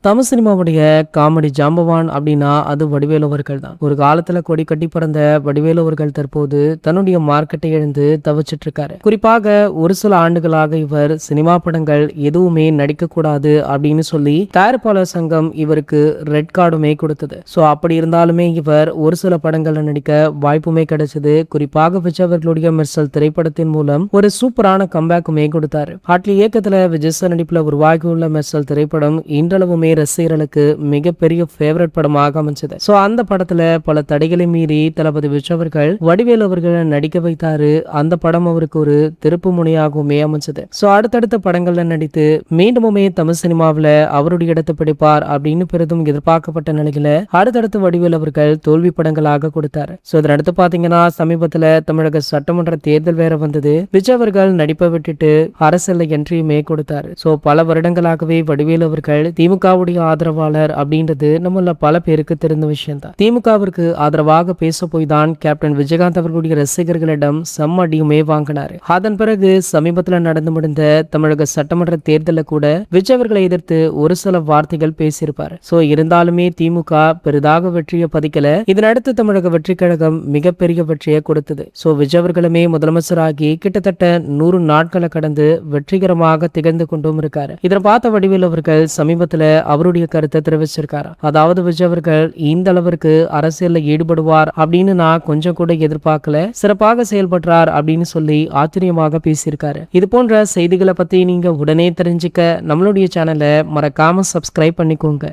Tamil சினிமாவுடைய comedy ஜாம்பவான் அப்படின்னா அது வடிவேலு அவர்கள் தான். ஒரு காலத்துல கொடி கட்டி பிறந்த வடிவேலு அவர்கள் தற்போது தன்னுடைய மார்க்கெட்டை இழந்து தவிச்சிட்டு இருக்காரு. குறிப்பாக ஒரு சில ஆண்டுகளாக இவர் சினிமா படங்கள் எதுவுமே நடிக்க கூடாது அப்படின்னு சொல்லி தயாரிப்பாளர் சங்கம் இவருக்கு ரெட் கார்டுமே கொடுத்தது. சோ அப்படி இருந்தாலுமே இவர் ஒரு சில படங்கள்ல நடிக்க வாய்ப்புமே கிடைச்சது. குறிப்பாக விஜய் அவர்களுடைய மெர்சல் திரைப்படத்தின் மூலம் ஒரு சூப்பரான கம்பேக்குமே கொடுத்தாரு. ஹாட்லி இயக்கத்துல விஜய் சார் நடிப்புல உருவாகியுள்ள மெர்சல் திரைப்படம் இன்றளவுமே ரசிகர்களுக்கு மிகப்பெரிய ஃபேவரட் படமாக அமைஞ்சது. சோ அந்த படத்துல பல தடைகளை மீறி தளபதி விஜய் அவர்கள் வடிவேலு அவர்களை நடிக்க வைத்தாரு. அந்த படம் அவருக்கு ஒரு திருப்பு முனையாகவுமே அமைஞ்சது. சோ அடுத்தடுத்த படங்கள்ல நடித்து மீண்டுமே தமிழ் சினிமாவில அவருடைய இடத்தை பிடிப்பார் அப்படின்னு பெரிதும் எதிர்பார்க்கப்பட்ட நிலையில அடுத்தடுத்து வடிவேலு அவர்கள் தோல்வி படங்களாக கொடுத்தாரு. சோ இதனடுத்து பாத்தீங்கன்னா சமீபத்துல தமிழக சட்டமன்ற தேர்தல் வேற வந்தது. விஜய் அவர்கள் நடிப்பை விட்டுட்டு அரசியல் என்ட்ரியுமே கொடுத்தாரு. சோ பல வருடங்களாகவே வடிவேலு அவர்கள் திமுக ஆதரவாளர் அப்படின்றது நம்மள பல பேருக்கு தெரிந்த விஷயம் தான். திமுகவிற்கு ஆதரவாக பேச போய் தான் கேப்டன் விஜயகாந்த் அவர்களுடைய ரசிகர்களிடம் செம்ம அடியுமே வாங்கினாரு. அதன் பிறகு சமீபத்தில் நடந்து முடிந்த தமிழக சட்டமன்ற தேர்தலில் கூட விஜய் அவர்களை எதிர்த்து ஒரு சில வார்த்தைகள் பேசியிருப்பாரு. சோ இருந்தாலுமே திமுக பெரிதாக வெற்றியை பதிக்கல. இதனடுத்து தமிழக வெற்றி கழகம் மிகப்பெரிய வெற்றியை கொடுத்தது. சோ விஜய் அவர்களுமே முதலமைச்சராகி கிட்டத்தட்ட 100 நாட்களை கடந்து வெற்றிகரமாக திகழ்ந்து கொண்டும் இருக்காரு. இதை பார்த்த வடிவேலு அவர்கள் சமீபத்துல அவருடைய கருத்தை தெரிவிச்சிருக்காரு. அதாவது விஜய் அவர்கள் இந்த அளவிற்கு அரசியல்ல ஈடுபடுவார் அப்படின்னு நான் கொஞ்சம் கூட எதிர்பார்க்கல, சிறப்பாக செயல்படுறார் அப்படின்னு சொல்லி ஆச்சரியமாக பேசியிருக்காரு. இது போன்ற செய்திகளை பத்தி நீங்க உடனே தெரிஞ்சுக்க நம்மளுடைய சேனலை மறக்காம சப்ஸ்கிரைப் பண்ணிக்கோங்க.